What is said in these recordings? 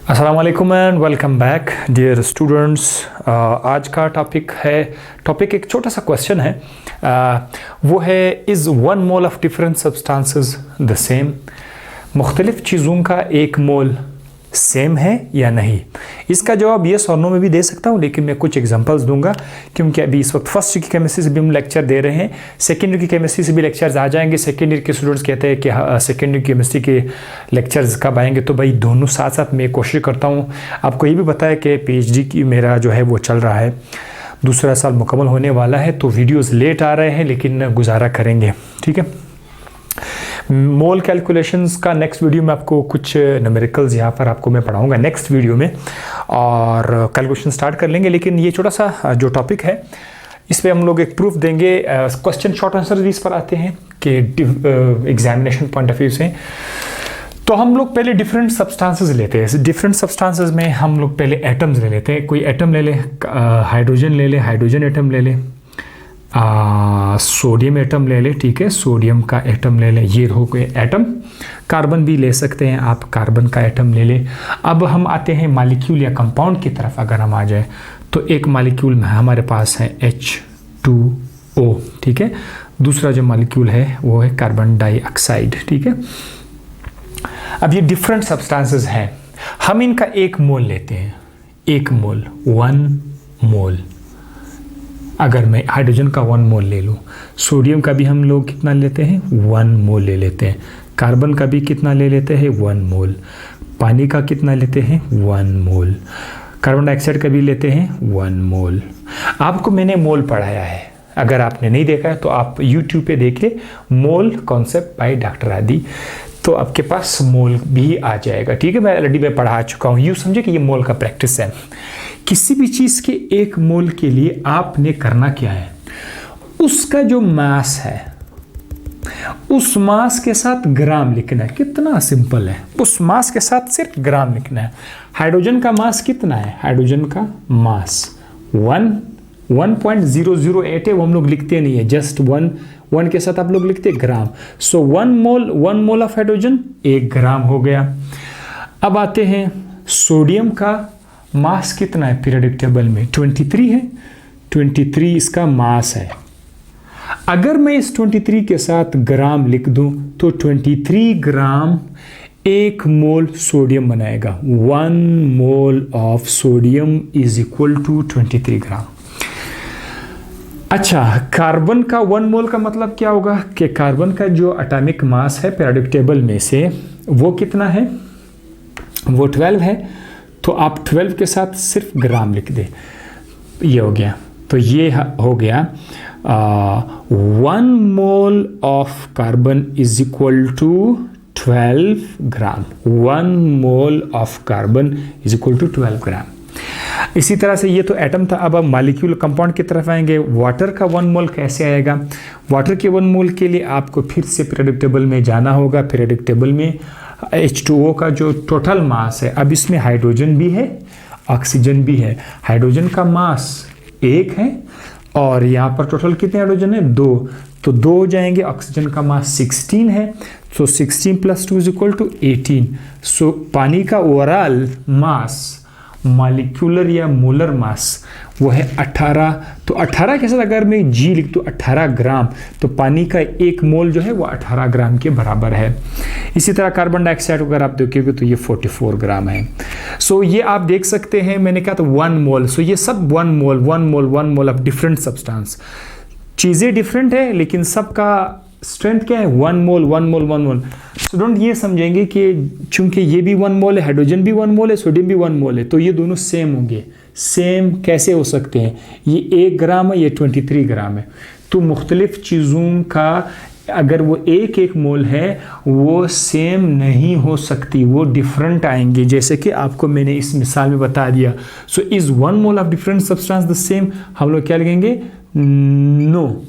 अस्सलाम वालेकुम and welcome back dear students. आज का टॉपिक एक छोटा सा क्वेश्चन है। वो है is one mole of different substances the same. मुख्तलिफ चीज़ों का एक मोल सेम है या नहीं। इसका जवाब येस और नो में भी दे सकता हूँ, लेकिन मैं कुछ एग्जांपल्स दूंगा क्योंकि अभी इस वक्त फर्स्ट ईयर की केमिस्ट्री से भी हम लेक्चर दे रहे हैं, सेकेंड ईयर की केमिस्ट्री से भी लेक्चर्स आ जाएंगे। सेकेंड ईयर के स्टूडेंट्स कहते हैं कि सेकेंड ईयर केमिस्ट्री के लेक्चर्स कब आएंगे, तो भाई दोनों साथ साथ मैं कोशिश करता हूँ। आपको ये भी पता है कि PhD की मेरा जो है वो चल रहा है, दूसरा साल मुकम्मल होने वाला है, तो वीडियोज़ लेट आ रहे हैं लेकिन गुजारा करेंगे, ठीक है। मोल कैलकुलेशंस का नेक्स्ट वीडियो में आपको कुछ न्यूमेरिकल्स यहाँ पर आपको मैं पढ़ाऊँगा नेक्स्ट वीडियो में, और कैलकुलेशन स्टार्ट कर लेंगे। लेकिन ये छोटा सा जो टॉपिक है इस पर हम लोग एक प्रूफ देंगे। क्वेश्चन शॉर्ट आंसर भी इस पर आते हैं कि एग्जामिनेशन पॉइंट ऑफ व्यू से। तो हम लोग पहले डिफरेंट सब्सटेंसेस लेते हैं। डिफरेंट सब्सटेंसेस में हम लोग पहले एटम्स ले लेते हैं। कोई एटम ले ले, हाइड्रोजन ले ले, हाइड्रोजन एटम ले ले, सोडियम एटम ले ले, ठीक है, सोडियम का एटम ले ले, ये हो गए एटम। कार्बन भी ले सकते हैं आप, कार्बन का एटम ले ले। अब हम आते हैं मॉलिक्यूल या कंपाउंड की तरफ। अगर हम आ जाए तो एक मॉलिक्यूल में हमारे पास है H2O, ठीक है। दूसरा जो मॉलिक्यूल है वो है कार्बन डाइऑक्साइड, ठीक है। अब ये डिफरेंट सब्सटेंसेस हैं, हम इनका एक मोल लेते हैं। एक मोल, 1 मोल। अगर मैं हाइड्रोजन का 1 मोल ले लूँ, सोडियम का भी हम लोग कितना लेते हैं, 1 मोल ले लेते हैं। कार्बन का भी कितना ले लेते हैं, 1 मोल। पानी का कितना लेते हैं, 1 मोल। कार्बन डाइऑक्साइड का भी लेते हैं 1 मोल। आपको मैंने मोल पढ़ाया है, अगर आपने नहीं देखा है तो आप YouTube पे देखिए, मोल कॉन्सेप्ट बाय डॉक्टर आदि, तो आपके पास मोल भी आ जाएगा, ठीक है। मैं ऑलरेडी पढ़ा चुका हूँ। यूँ समझे कि ये मोल का प्रैक्टिस है। किसी भी चीज़ के एक मोल के लिए आपने करना क्या है, उसका जो मास है उस मास के साथ ग्राम लिखना है। कितना सिंपल है, उस मास के साथ सिर्फ ग्राम लिखना है। हाइड्रोजन का मास कितना है, हाइड्रोजन का मास 1.008 है, वो हम लोग लिखते नहीं है, जस्ट 1 के साथ आप लोग लिखते ग्राम। सो 1 मोल ऑफ हाइड्रोजन 1 ग्राम हो गया। अब आते हैं सोडियम का मास कितना है पीरियोडिक टेबल में, 23 है, 23 इसका मास है। अगर मैं इस 23 के साथ ग्राम लिख दूं तो 23 ग्राम 1 मोल सोडियम बनाएगा। 1 mole of sodium is equal to 23 gram. अच्छा, कार्बन का 1 मोल का मतलब क्या होगा कि कार्बन का जो एटॉमिक मास है पीरियोडिक टेबल में से वो कितना है, वो 12 है। तो आप 12 के साथ सिर्फ ग्राम लिख दे, ये हो गया। तो ये हो गया 1 mole of carbon is equal to 12 gram. 1 mole of carbon is equal to 12 gram. इसी तरह से ये तो एटम था। अब हम मॉलिक्यूल कंपाउंड की तरफ आएंगे। वाटर का 1 मोल कैसे आएगा। वाटर के 1 मोल के लिए आपको फिर से पीरियोडिक टेबल में जाना होगा। पीरियोडिक टेबल में H2O का जो टोटल मास है, अब इसमें हाइड्रोजन भी है, ऑक्सीजन भी है। हाइड्रोजन का मास 1 है और यहाँ पर टोटल कितने हाइड्रोजन है, 2, तो 2 हो जाएंगे। ऑक्सीजन का मास 16 है, तो 16 + 2 = 18। सो पानी का ओवरऑल मास, मॉलिक्यूलर या मोलर मास, वो है 18। तो 18 के साथ अगर मैं G लिख दूँ 18 ग्राम, तो पानी का 1 मोल जो है वो 18 ग्राम के बराबर है। इसी तरह कार्बन डाइऑक्साइड अगर आप देखोगे तो ये 44 ग्राम है। सो ये आप देख सकते हैं, मैंने कहा तो 1 मोल। सो ये सब 1 मोल ऑफ डिफरेंट सब्सटेंस। चीज़ें डिफरेंट है लेकिन सबका स्ट्रेंथ क्या है, 1 मोल। स्टूडेंट ये समझेंगे कि चूंकि ये भी 1 मोल है, हाइड्रोजन भी 1 मोल है, सोडियम भी 1 मोल है, तो ये दोनों सेम होंगे। सेम कैसे हो सकते हैं, ये 1 ग्राम है, ये 23 ग्राम है। तो मुख्तलिफ चीज़ों का अगर वो एक मोल है वो सेम नहीं हो सकती, वो डिफरेंट आएंगे, जैसे कि आपको मैंने इस मिसाल में बता दिया। So is 1 mole of different substance the same, हम लोग क्या लिखेंगे, no.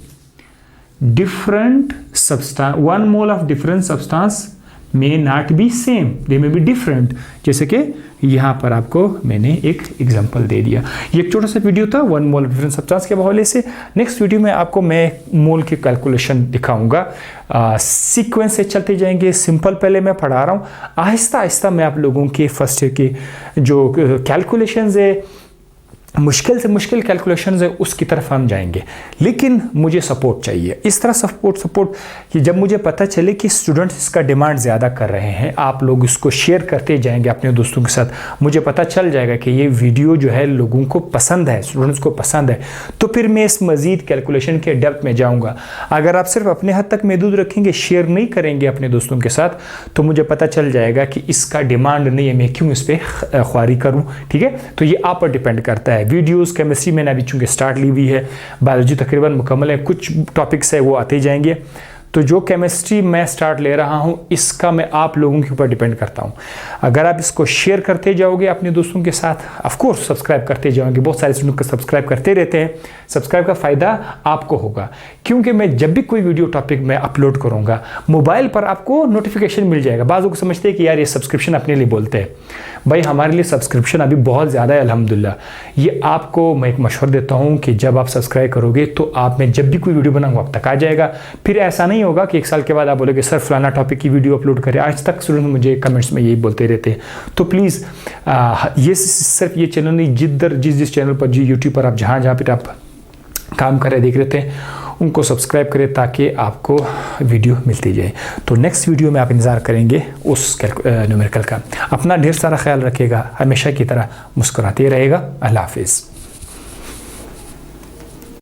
Different substance, 1 mole of different substance may not be same, they may be different. जैसे कि यहाँ पर आपको मैंने एक एग्जांपल दे दिया। ये एक छोटा सा वीडियो था 1 मोल डिफरेंट सब्सटेंस के हवाले से। नेक्स्ट वीडियो में आपको मैं मोल की कैलकुलेशन दिखाऊंगा। सीक्वेंस से चलते जाएंगे। सिंपल पहले मैं पढ़ा रहा हूँ, आहिस्ता आहिस्ता मैं आप लोगों के फर्स्ट ईयर के जो कैलकुलेशंस है, मुश्किल से मुश्किल कैलकुलेशंस है, उसकी तरफ हम जाएंगे। लेकिन मुझे सपोर्ट चाहिए, इस तरह सपोर्ट कि जब मुझे पता चले कि स्टूडेंट्स इसका डिमांड ज़्यादा कर रहे हैं, आप लोग इसको शेयर करते जाएंगे अपने दोस्तों के साथ, मुझे पता चल जाएगा कि ये वीडियो जो है लोगों को पसंद है, स्टूडेंट्स को पसंद है, तो फिर मैं इस मज़ीद कैलकुलेशन के डेप्थ में जाऊँगा। अगर आप सिर्फ अपने हद तक महदूद रखेंगे, शेयर नहीं करेंगे अपने दोस्तों के साथ, तो मुझे पता चल जाएगा कि इसका डिमांड नहीं है, मैं क्यों इस पर ख्वारी करूँ। ठीक है, तो ये आप पर डिपेंड करता है। वीडियोस केमिस्ट्री मैंने अभी चूंकि स्टार्ट ली हुई है, बायोलॉजी तकरीबन मुकम्मल है, कुछ टॉपिक्स है वो आते जाएंगे। तो जो केमिस्ट्री मैं स्टार्ट ले रहा हूँ, इसका मैं आप लोगों के ऊपर डिपेंड करता हूँ। अगर आप इसको शेयर करते जाओगे अपने दोस्तों के साथ, ऑफ कोर्स सब्सक्राइब करते जाओगे, बहुत सारे स्टूडेंट को सब्सक्राइब करते रहते हैं, सब्सक्राइब का फ़ायदा आपको होगा, क्योंकि मैं जब भी कोई वीडियो टॉपिक मैं अपलोड करूँगा, मोबाइल पर आपको नोटिफिकेशन मिल जाएगा। बाज़ लोग समझते हैं कि यार ये सब्सक्रिप्शन अपने लिए बोलते हैं, भाई हमारे लिए सब्सक्रिप्शन अभी बहुत ज़्यादा है अल्हम्दुलिल्लाह। ये आपको मैं एक मशवरा देता हूँ कि जब आप सब्सक्राइब करोगे तो आप में जब भी कोई वीडियो बनाऊँगा आप तक आ जाएगा। फिर ऐसा नहीं होगा कि 1 साल के बाद आप बोलोगे सर फलाना टॉपिक की वीडियो अपलोड करें। आज तक स्टूडेंट मुझे कमेंट्स में यही बोलते रहते हैं। तो प्लीज़ ये सिर्फ ये चैनल नहीं, जिस चैनल पर, जी यूट्यूब पर आप जहाँ पर आप काम कर रहे देख रहे थे, उनको सब्सक्राइब करें ताकि आपको वीडियो मिलती जाए। तो नेक्स्ट वीडियो में आप इंतज़ार करेंगे उस न्यूमेरिकल का। अपना ढेर सारा ख्याल रखिएगा, हमेशा की तरह मुस्कुराते रहेगा। अल्लाह हाफिज़।